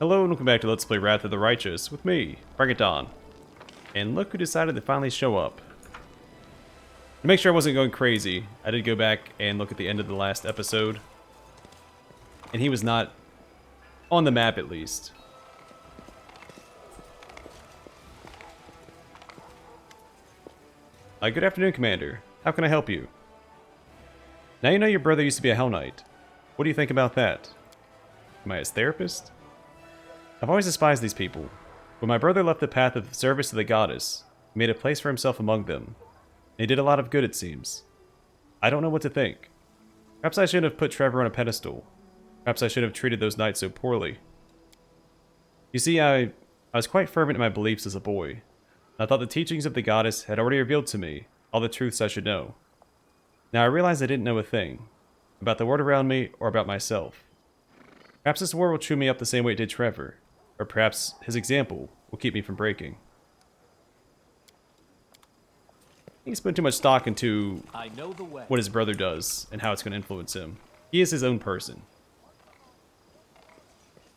Hello and welcome back to Let's Play Wrath of the Righteous with me, Bring It On. And look who decided to finally show up. To make sure I wasn't going crazy, I did go back and look at the end of the last episode. And he was not on the map, at least. Good afternoon, Commander. How can I help you? Now you know your brother used to be a Hell Knight. What do you think about that? Am I his therapist? I've always despised these people. When my brother left the path of service to the goddess, he made a place for himself among them. And he did a lot of good, it seems. I don't know what to think. Perhaps I shouldn't have put Trever on a pedestal. Perhaps I should have treated those knights so poorly. You see, I was quite fervent in my beliefs as a boy. I thought the teachings of the goddess had already revealed to me all the truths I should know. Now I realize I didn't know a thing. About the world around me, or about myself. Perhaps this war will chew me up the same way it did Trever. Or perhaps his example will keep me from breaking. He's put too much stock into what his brother does and how it's going to influence him. He is his own person.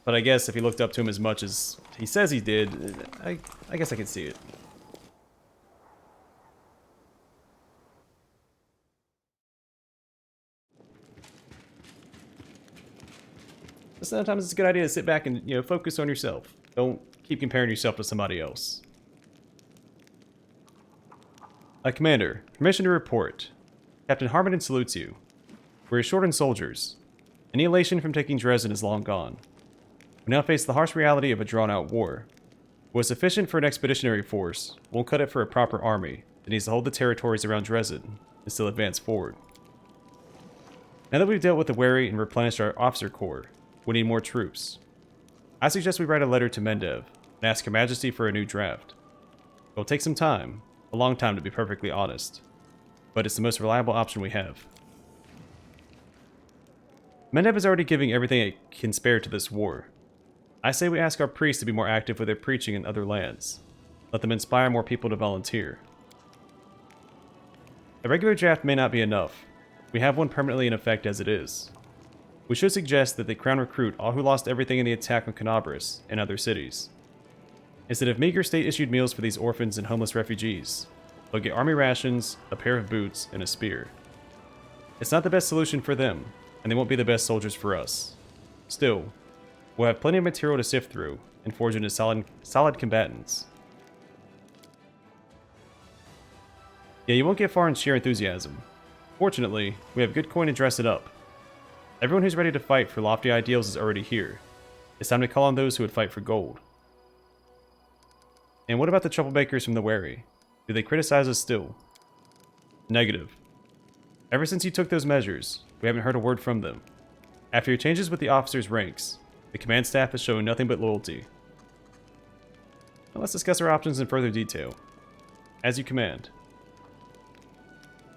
But I guess if he looked up to him as much as he says he did, I guess I can see it. Sometimes it's a good idea to sit back and, focus on yourself. Don't keep comparing yourself to somebody else. Commander, permission to report. Captain Harmon salutes you. We're short on soldiers. Any elation from taking Dresden is long gone. We now face the harsh reality of a drawn-out war. What is sufficient for an expeditionary force won't cut it for a proper army that needs to hold the territories around Dresden and still advance forward. Now that we've dealt with the wary and replenished our officer corps, we need more troops. I suggest we write a letter to Mendev and ask Her Majesty for a new draft. It will take some time, a long time to be perfectly honest, but it's the most reliable option we have. Mendev is already giving everything it can spare to this war. I say we ask our priests to be more active with their preaching in other lands. Let them inspire more people to volunteer. A regular draft may not be enough. We have one permanently in effect as it is. We should suggest that the Crown recruit all who lost everything in the attack on Canabras and other cities. Instead of meager state-issued meals for these orphans and homeless refugees, they'll get army rations, a pair of boots, and a spear. It's not the best solution for them, and they won't be the best soldiers for us. Still, we'll have plenty of material to sift through and forge into solid combatants. Yeah, you won't get far in sheer enthusiasm. Fortunately, we have good coin to dress it up. Everyone who's ready to fight for lofty ideals is already here. It's time to call on those who would fight for gold. And what about the troublemakers from the Wary? Do they criticize us still? Negative. Ever since you took those measures, we haven't heard a word from them. After your changes with the officers' ranks, the command staff has shown nothing but loyalty. Now let's discuss our options in further detail. As you command.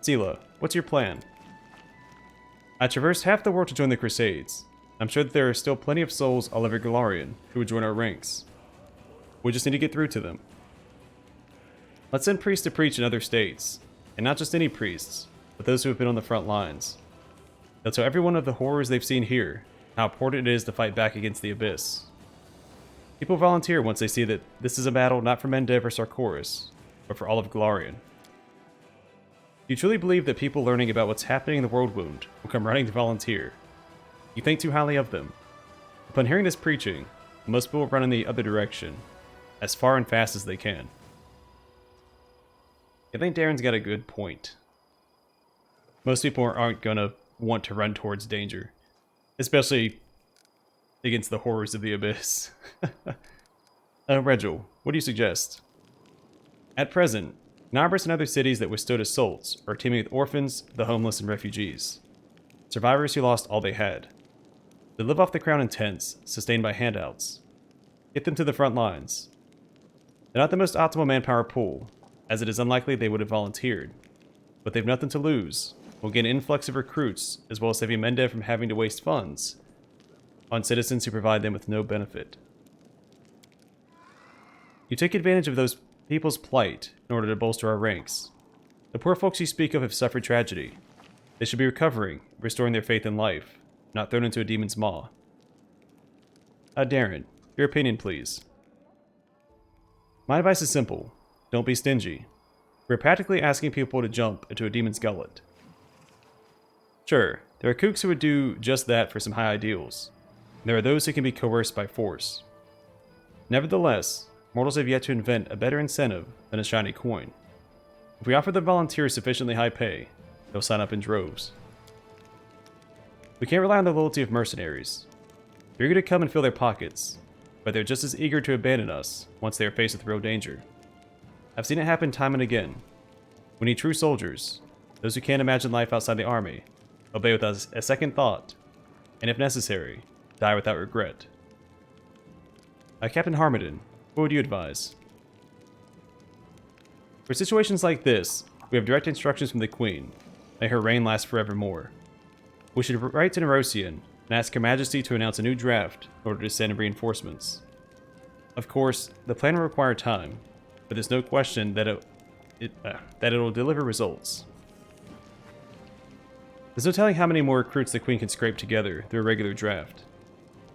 Sela, what's your plan? I traversed half the world to join the Crusades. I'm sure that there are still plenty of souls all over Golarion who would join our ranks. We just need to get through to them. Let's send priests to preach in other states, and not just any priests, but those who have been on the front lines. They'll tell everyone of the horrors they've seen here, how important it is to fight back against the Abyss. People volunteer once they see that this is a battle not for Mendev or Sarkoris, but for all of Golarion. Do you truly believe that people learning about what's happening in the World Wound will come running to volunteer? You think too highly of them. Upon hearing this preaching, most people will run in the other direction, as far and fast as they can. I think Darren's got a good point. Most people aren't gonna want to run towards danger, especially against the horrors of the Abyss. Regil, what do you suggest? At present, Nabras and other cities that withstood assaults are teeming with orphans, the homeless, and refugees. Survivors who lost all they had. They live off the crown in tents, sustained by handouts. Get them to the front lines. They're not the most optimal manpower pool, as it is unlikely they would have volunteered. But they've nothing to lose. We'll get an influx of recruits, as well as saving Mendev from having to waste funds on citizens who provide them with no benefit. You take advantage of those people's plight in order to bolster our ranks. The poor folks you speak of have suffered tragedy. They should be recovering, restoring their faith in life, not thrown into a demon's maw. Darren, Your opinion, please. My advice is simple. Don't be stingy. We're practically asking people to jump into a demon's gullet. Sure, there are kooks who would do just that for some high ideals. And there are those who can be coerced by force. Nevertheless, mortals have yet to invent a better incentive than a shiny coin. If we offer the volunteers sufficiently high pay, they'll sign up in droves. We can't rely on the loyalty of mercenaries. They're eager to come and fill their pockets, but they're just as eager to abandon us once they are faced with real danger. I've seen it happen time and again. We need true soldiers, those who can't imagine life outside the army, obey without a second thought, and if necessary, die without regret. Captain Harmondon, what would you advise? For situations like this, we have direct instructions from the Queen. May her reign last forevermore. We should write to Nerosian and ask Her Majesty to announce a new draft in order to send reinforcements. Of course, the plan will require time, but there's no question that it'll deliver results. There's no telling how many more recruits the Queen can scrape together through a regular draft.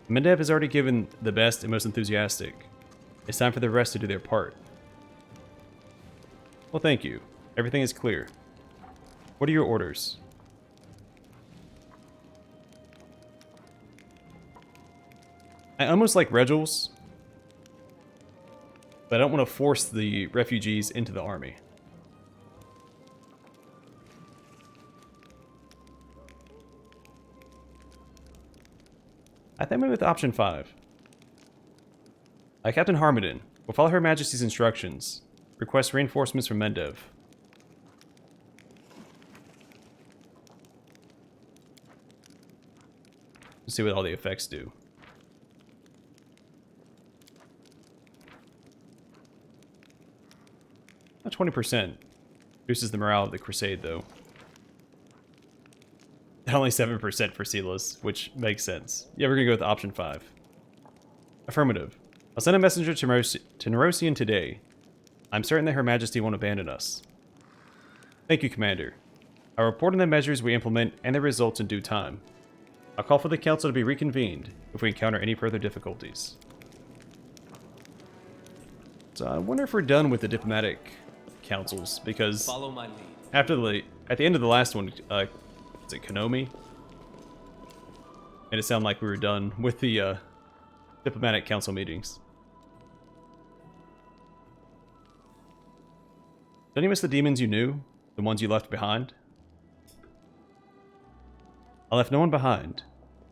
Mendev has already given the best and most enthusiastic. It's time for the rest to do their part. Well, thank you. Everything is clear. What are your orders? I almost like Regals, but I don't want to force the refugees into the army. I think I'm going with option 5. Captain Harmondon will follow Her Majesty's instructions. Request reinforcements from Mendev. Let's see what all the effects do. About 20%. Boosts the morale of the crusade, though. Only 7% for Silas, which makes sense. Yeah, we're gonna go with option 5. Affirmative. I'll send a messenger to Nerosian today. I'm certain that Her Majesty won't abandon us. Thank you, Commander. I'll report on the measures we implement and their results in due time. I'll call for the Council to be reconvened if we encounter any further difficulties. So I wonder if we're done with the diplomatic councils, because follow my lead. At the end of the last one, is it Konomi? Made it sound like we were done with the diplomatic council meetings. Don't you miss the demons you knew? The ones you left behind? I left no one behind.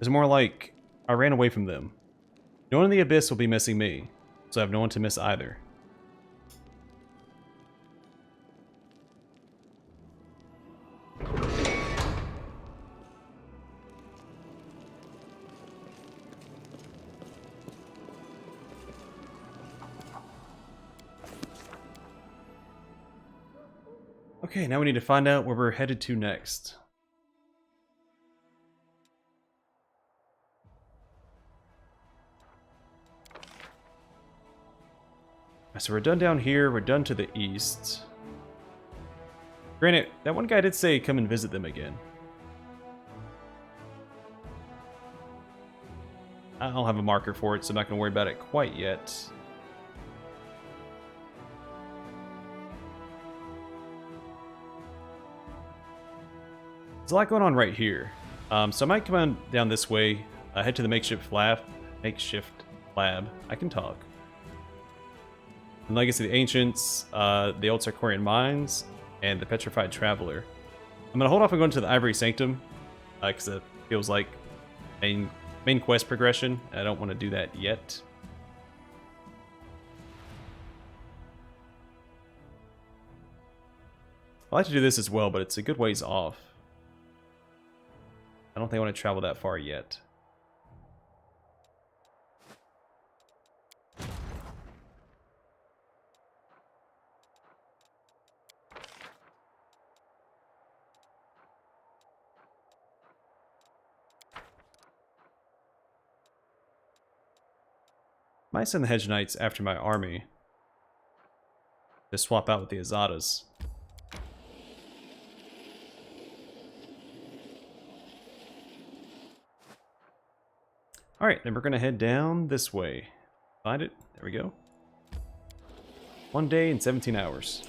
It's more like I ran away from them. No one in the Abyss will be missing me, so I have no one to miss either. Okay, now we need to find out where we're headed to next. So we're done down here, we're done to the east. Granted, that one guy did say come and visit them again. I don't have a marker for it, so I'm not going to worry about it quite yet. There's a lot going on right here. So I might come on down this way, head to the makeshift lab. I can talk. And Legacy of the Ancients, the Old Sarkorian Mines, and the Petrified Traveler. I'm gonna hold off on going to the Ivory Sanctum, because it feels like main quest progression. I don't want to do that yet. I like to do this as well, but it's a good ways off. I don't think I want to travel that far yet. Might send the Hedge Knights after my army to swap out with the Azadas. Alright, then we're going to head down this way. find it. There we go. 1 day and 17 hours.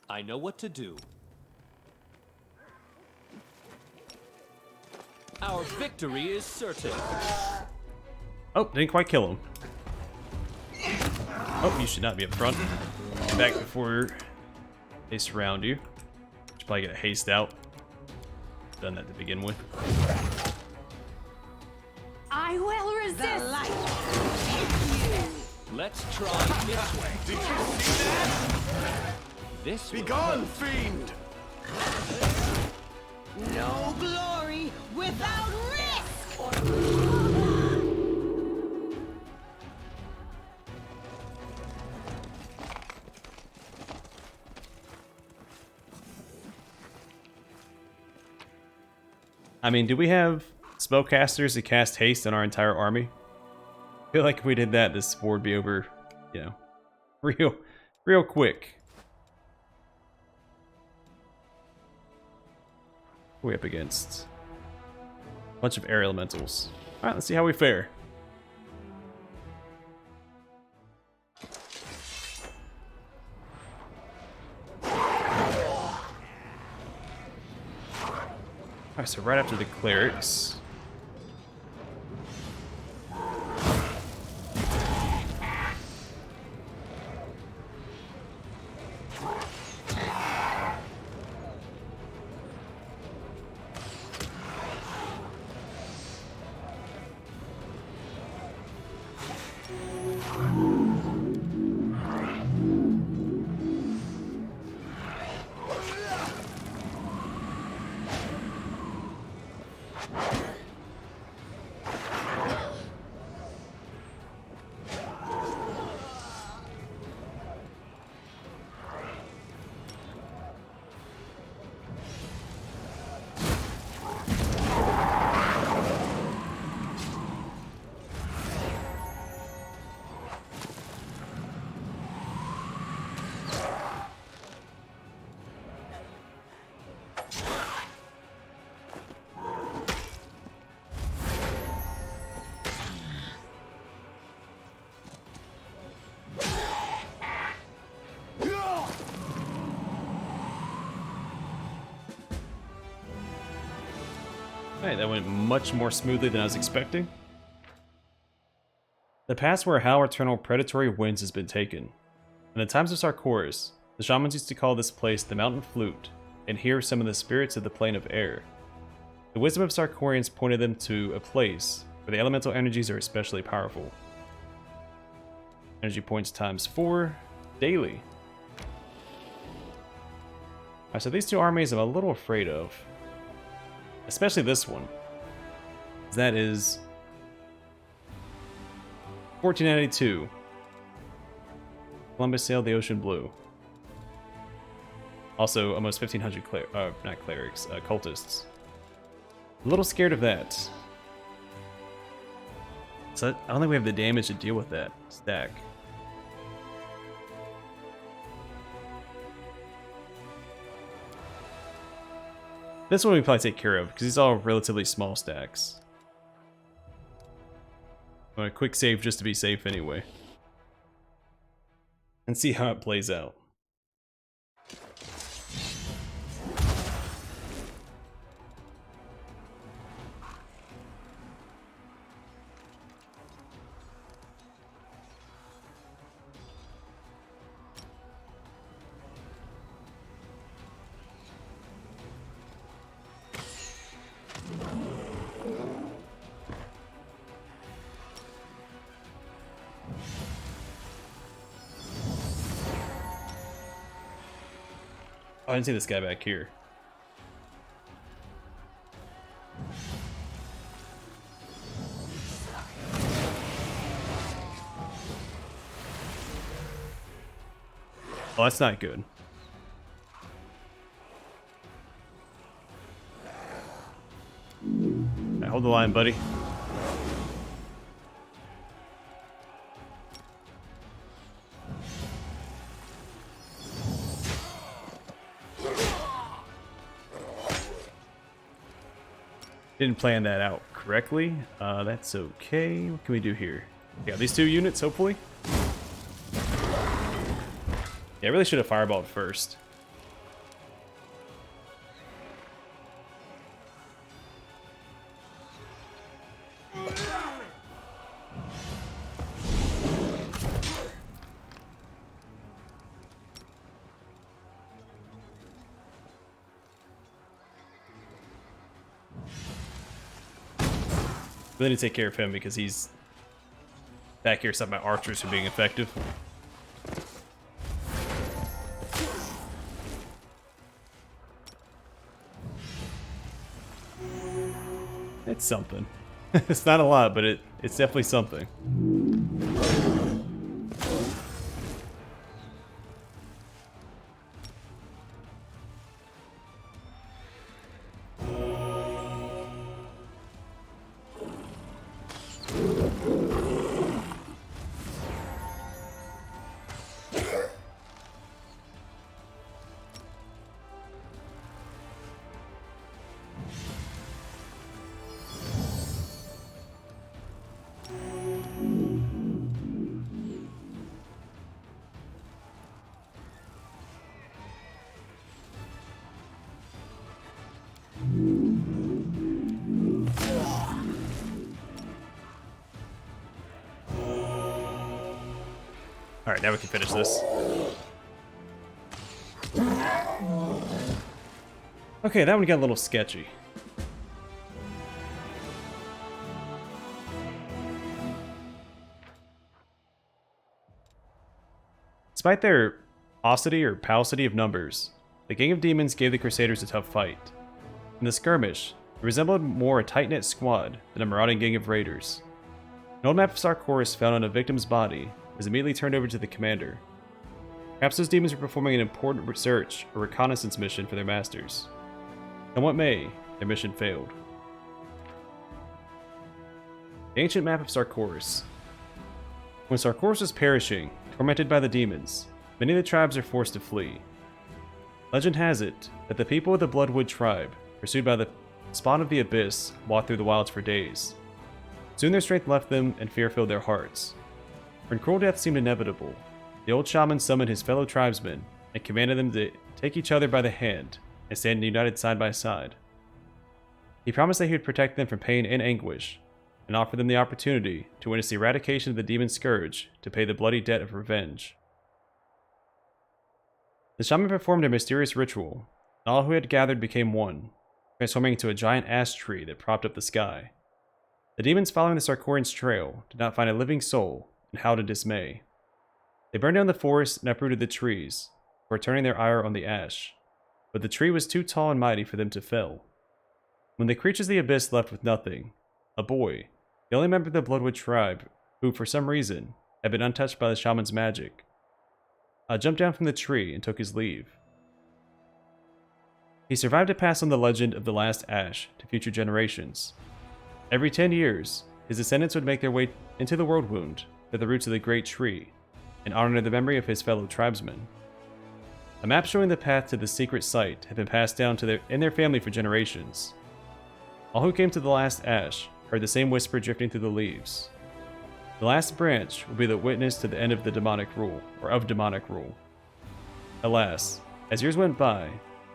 I know what to do. Our victory is certain. Oh, didn't quite kill him. Oh, you should not be up front. Get back before they surround you. Should probably get a haste out. Done that to begin with. I will resist. The light. Let's try this way. Did you see that? This Be will gone, hurt. fiend! No glory without risk. I mean, do we have spellcasters that cast haste on our entire army? I feel like if we did that, this war would be over, you know, real quick. Who are we up against? A bunch of air elementals. Alright, let's see how we fare. Alright, so right after the clerics. Alright, that went much more smoothly than I was expecting. The pass where Hal Eternal predatory winds has been taken. In the times of Sarkoris, the shamans used to call this place the Mountain Flute, and here some of the spirits of the plane of air. The wisdom of Sarkorians pointed them to a place where the elemental energies are especially powerful. Energy points times 4 daily. Alright, so these two armies I'm a little afraid of. Especially this one. That is 1492. Columbus sailed the ocean blue. Also, almost 1500 not clerics, cultists. A little scared of that. So I don't think we have the damage to deal with that stack. This one we probably take care of, because these are all relatively small stacks. I'm gonna quick save just to be safe anyway. And see how it plays out. Oh, I didn't see this guy back here. Oh, that's not good. Right, hold the line, buddy. Didn't plan that out correctly. That's okay. What can we do here? Yeah, these 2 units, hopefully. Yeah, I really should have fireballed first. Really need to take care of him because he's back here stopping my archers from being effective. It's something. It's not a lot, but it's definitely something. Alright, now we can finish this. Okay, that one got a little sketchy. Despite their paucity of numbers, the Gang of Demons gave the Crusaders a tough fight. In the skirmish, it resembled more a tight-knit squad than a marauding gang of raiders. An old map of Sarkoris found on a victim's body was immediately turned over to the commander. Perhaps those demons were performing an important research or reconnaissance mission for their masters. Come what may, their mission failed. The ancient map of Sarkoris. When Sarkoris was perishing, tormented by the demons, many of the tribes are forced to flee. Legend has it that the people of the Bloodwood tribe, pursued by the spawn of the Abyss, walked through the wilds for days. Soon their strength left them and fear filled their hearts. When cruel death seemed inevitable, the old shaman summoned his fellow tribesmen and commanded them to take each other by the hand and stand united side by side. He promised that he would protect them from pain and anguish, and offer them the opportunity to witness the eradication of the demon scourge to pay the bloody debt of revenge. The shaman performed a mysterious ritual, and all who had gathered became one, transforming into a giant ash tree that propped up the sky. The demons following the Sarkorian's trail did not find a living soul and howled in dismay. They burned down the forest and uprooted the trees, before turning their ire on the ash, but the tree was too tall and mighty for them to fell. When the creatures of the Abyss left with nothing, a boy, the only member of the Bloodwood tribe who, for some reason, had been untouched by the shaman's magic, jumped down from the tree and took his leave. He survived to pass on the legend of the last ash to future generations. Every 10 years, his descendants would make their way into the world wound to the roots of the great tree and honor the memory of his fellow tribesmen. A map showing the path to the secret site had been passed down to in their family for generations. All who came to the last ash heard the same whisper drifting through the leaves. The last branch will be the witness to the end of the demonic rule, or of demonic rule. Alas, as years went by,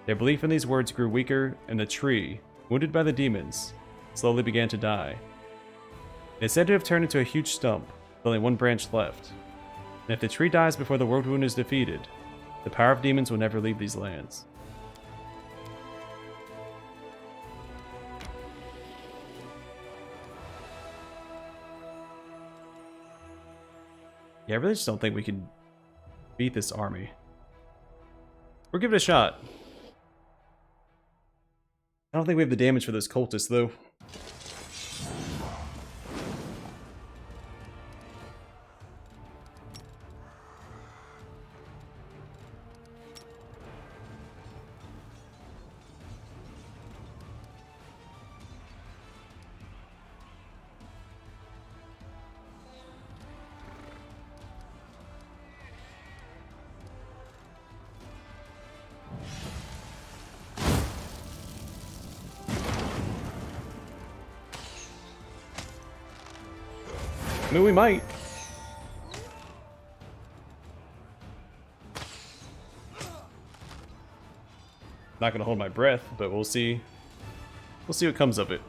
their belief in these words grew weaker, and the tree, wounded by the demons, slowly began to die. It is said to have turned into a huge stump, with only one branch left. And if the tree dies before the world wound is defeated, the power of demons will never leave these lands. Yeah, I really just don't think we can beat this army. We'll give it a shot. I don't think we have the damage for those cultists, though. I mean, we might. Not gonna hold my breath, but we'll see. We'll see what comes of it.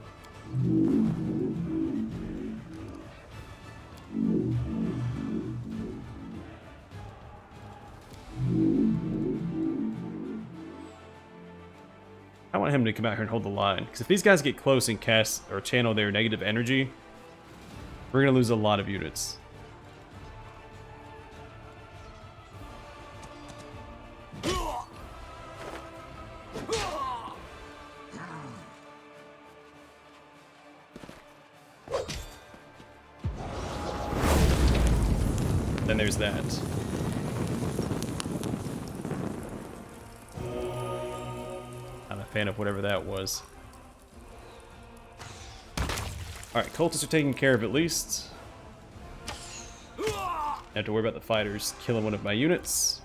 I want him to come out here and hold the line, because if these guys get close and cast or channel their negative energy, we're gonna lose a lot of units. Then there's that. I'm a fan of whatever that was. Alright, cultists are taken care of at least. I have to worry about the fighters killing one of my units.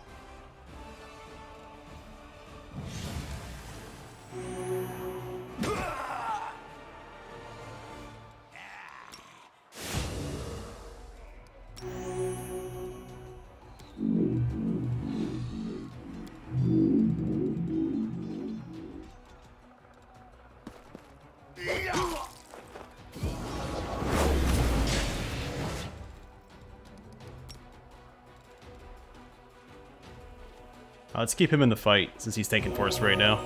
Let's keep him in the fight, since he's taking for us right now.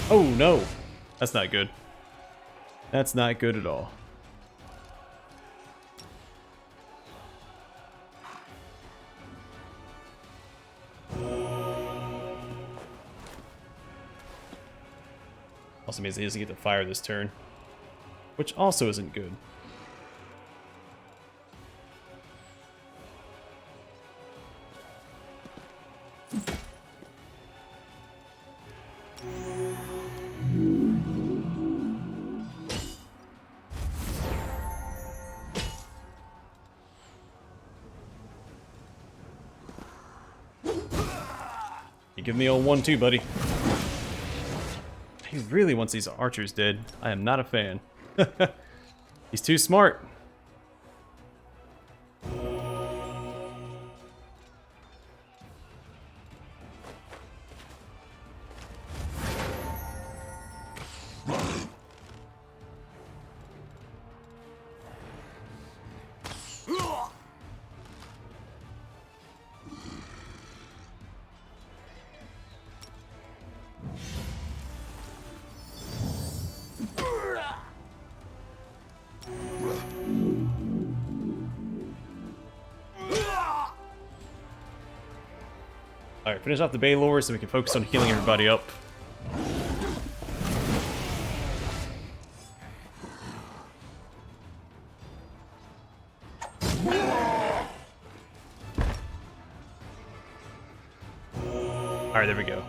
Oh no! That's not good. That's not good at all. Also means he doesn't get to fire this turn, which also isn't good. Give me a 1-2, buddy. He really wants these archers dead. I am not a fan. He's too smart. Alright, finish off the Baylor so we can focus on healing everybody up. Alright, there we go.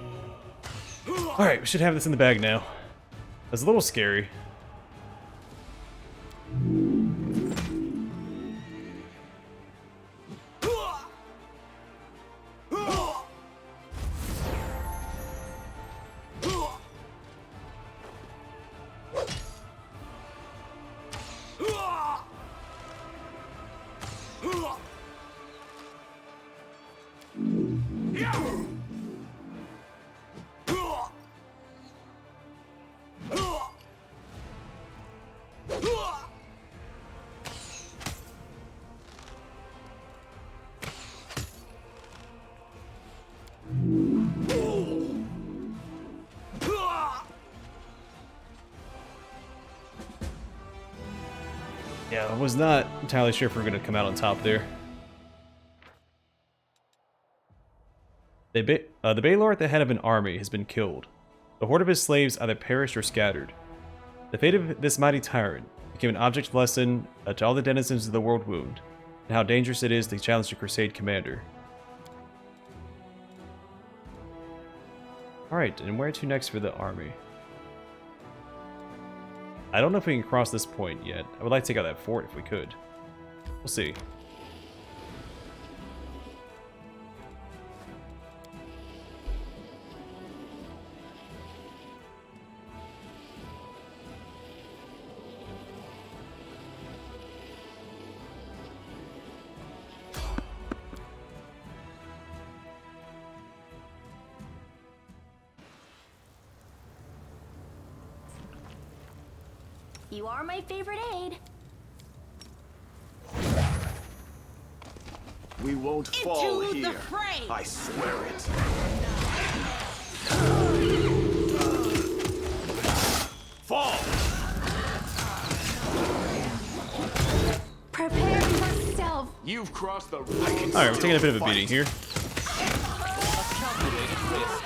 Alright, we should have this in the bag now. That's a little scary. Yeah, I was not entirely sure if we were going to come out on top there. The Baylor at the head of an army has been killed. The horde of his slaves either perished or scattered. The fate of this mighty tyrant became an object lesson to all the denizens of the world wound. and how dangerous it is to challenge the Crusade commander. Alright, and where to next for the army? I don't know if we can cross this point yet. I would like to take out that fort if we could. We'll see. You are my favorite aide. We won't fall Into the here. fray. I swear it. Fall! Prepare yourself. You've crossed the Alright, we're taking a bit of a beating here. Calculated risk.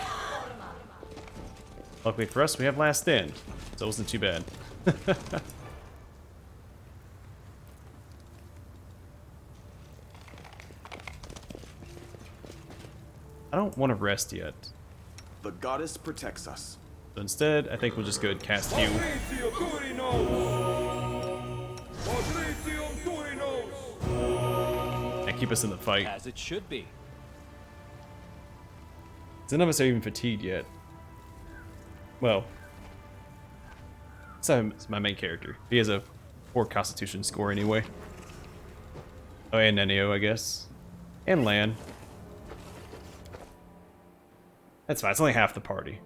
Luckily for us, we have last stand, so it wasn't too bad. I don't want to rest yet. The goddess protects us. So instead, I think we'll just go ahead and cast Heal. And keep us in the fight. As it should be. None of us are even fatigued yet. Well, it's my main character. He has a 4 Constitution score anyway. Oh, and Nenio, I guess. And Lan. That's fine, it's only half the party.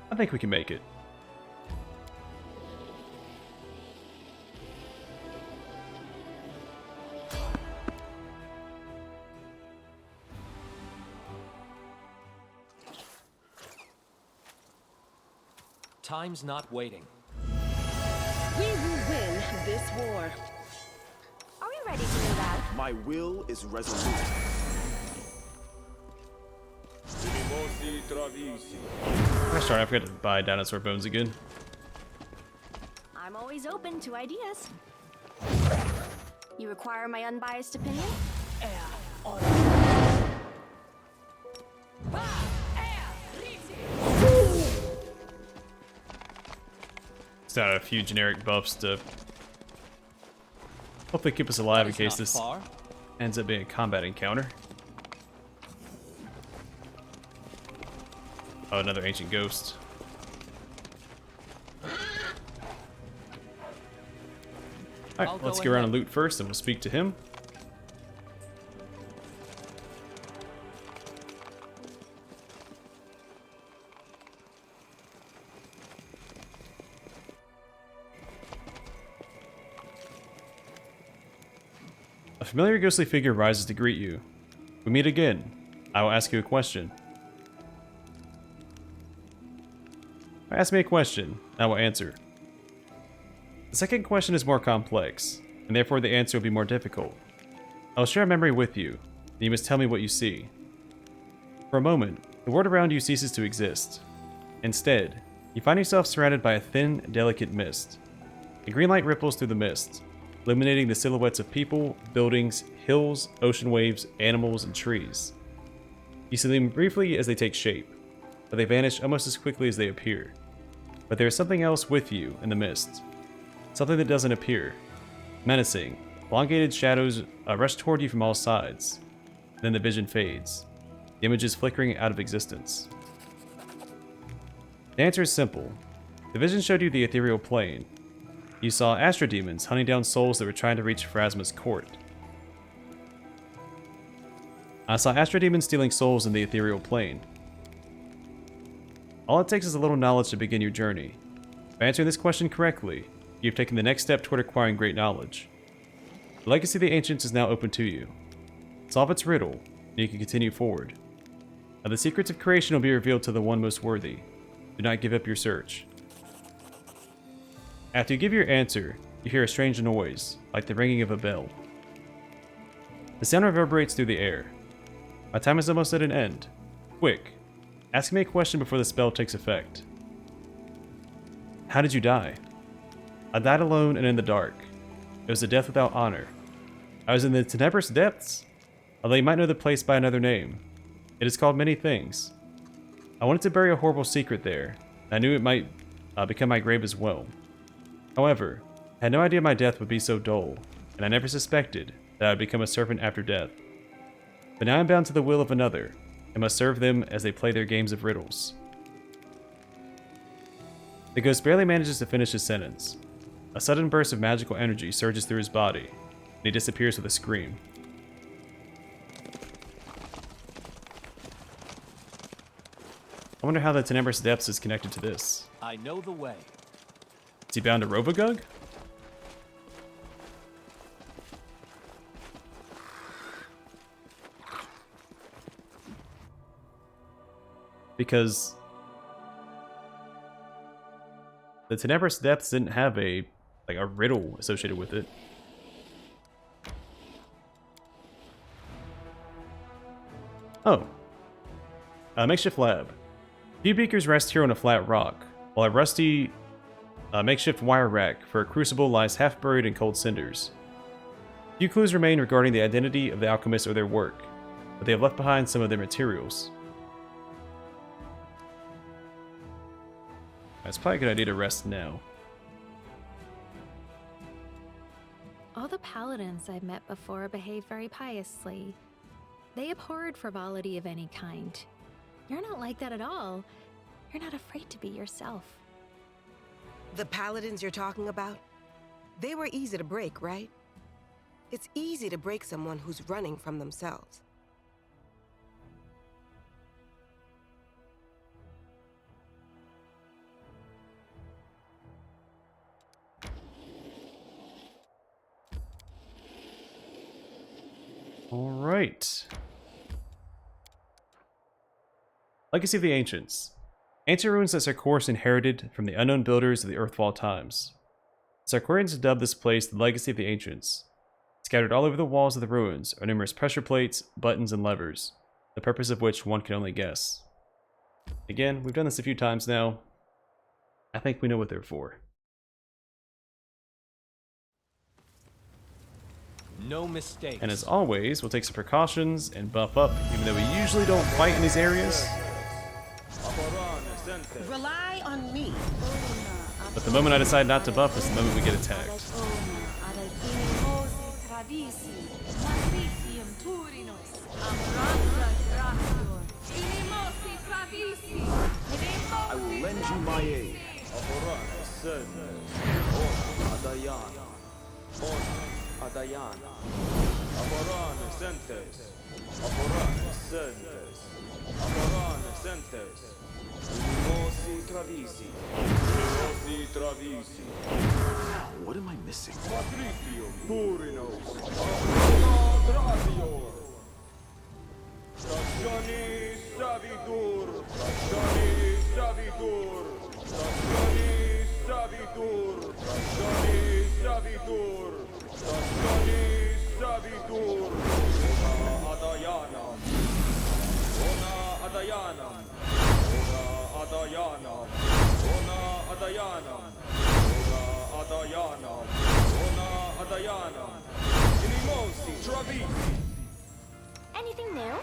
I think we can make it. Time's not waiting. We will win this war. Are we ready to move out? My will is resolute. Gosh darn, I forgot to buy dinosaur bones again. I'm always open to ideas. You require my unbiased opinion? Just add a few generic buffs to hopefully keep us alive in That's case not this far. ends up being a combat encounter. Oh, another ancient ghost. I'll Alright, go let's get around ahead. and loot first and we'll speak to him. A familiar ghostly figure rises to greet you. We meet again. I will ask you a question. Ask me a question. I will answer. The second question is more complex, and therefore the answer will be more difficult. I will share a memory with you, and you must tell me what you see. For a moment, the world around you ceases to exist. Instead, you find yourself surrounded by a thin, delicate mist. A green light ripples through the mist, illuminating the silhouettes of people, buildings, hills, ocean waves, animals, and trees. You see them briefly as they take shape, but they vanish almost as quickly as they appear. But there is something else with you in the mist. Something that doesn't appear. Menacing, elongated shadows rush toward you from all sides. Then the vision fades, the images flickering out of existence. The answer is simple. The vision showed you the ethereal plane. You saw astrodemons hunting down souls that were trying to reach Pharasma's court. I saw astrodemons stealing souls in the ethereal plane. All it takes is a little knowledge to begin your journey. By answering this question correctly, you've taken the next step toward acquiring great knowledge. The legacy of the ancients is now open to you. Solve its riddle, and you can continue forward. Now the secrets of creation will be revealed to the one most worthy. Do not give up your search. After you give your answer, you hear a strange noise, like the ringing of a bell. The sound reverberates through the air. My time is almost at an end. Quick, ask me a question before the spell takes effect. How did you die? I died alone and in the dark. It was a death without honor. I was in the tenebrous depths, although you might know the place by another name. It is called many things. I wanted to bury a horrible secret there, and I knew it might become my grave as well. However, I had no idea my death would be so dull, and I never suspected that I would become a servant after death. But now I am bound to the will of another, and must serve them as they play their games of riddles. The ghost barely manages to finish his sentence. A sudden burst of magical energy surges through his body, and he disappears with a scream. I wonder how the Tenebrous Depths is connected to this. I know the way. Is he bound to Rovagug? Because the Tenebrous Depths didn't have a riddle associated with it. Oh. A makeshift lab. Few beakers rest here on a flat rock, while a rusty makeshift wire rack for a crucible lies half buried in cold cinders. Few clues remain regarding the identity of the alchemists or their work, but they have left behind some of their materials. It's probably a good idea to rest now. All the paladins I've met before behave very piously. They abhorred frivolity of any kind. You're not like that at all. You're not afraid to be yourself. The paladins you're talking about? They were easy to break, right? It's easy to break someone who's running from themselves. Alright. Legacy of the Ancients. Ancient ruins that Sarkorians inherited from the unknown builders of the Earthfall times. Sarkorians dubbed this place the Legacy of the Ancients. Scattered all over the walls of the ruins are numerous pressure plates, buttons, and levers, the purpose of which one can only guess. Again, we've done this a few times now. I think we know what they're for. No mistakes. And as always, we'll take some precautions and buff up, even though we usually don't fight in these areas. Rely on me. But the moment I decide not to buff is the moment we get attacked. I will lend you my aid. Adayana. Aporane sentes. Aporane sentes. Aporane sentes. Mosi travisi. Mosi travisi. What am I missing? Patricium purinos. Tradior. Stationi savitur. Stationi savitur. Stationi savitur. Stationi savitur. Stationi savitur. Ona adayanam. Ona adayanam. Ona adayanam. Ona adayanam. Ona adayanam. Ona adayanam. Inimosi travisi. Anything new?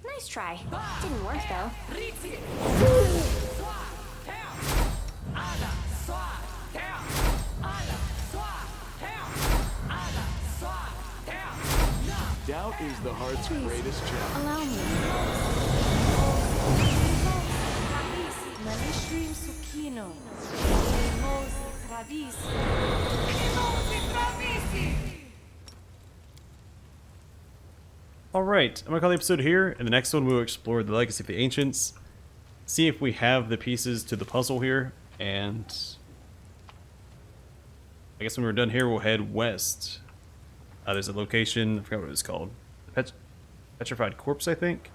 Nice try. Didn't work though. Doubt is the heart's greatest challenge. Allow me. Alright, I'm going to call the episode here. In the next one, we'll explore the Legacy of the Ancients. See if we have the pieces to the puzzle here. And I guess when we're done here, we'll head west. There's a location, I forgot what it was called. Petrified Corpse, I think.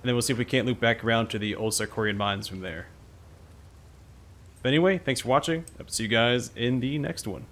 And then we'll see if we can't loop back around to the old Sarkorian mines from there. But anyway, thanks for watching. I'll see you guys in the next one.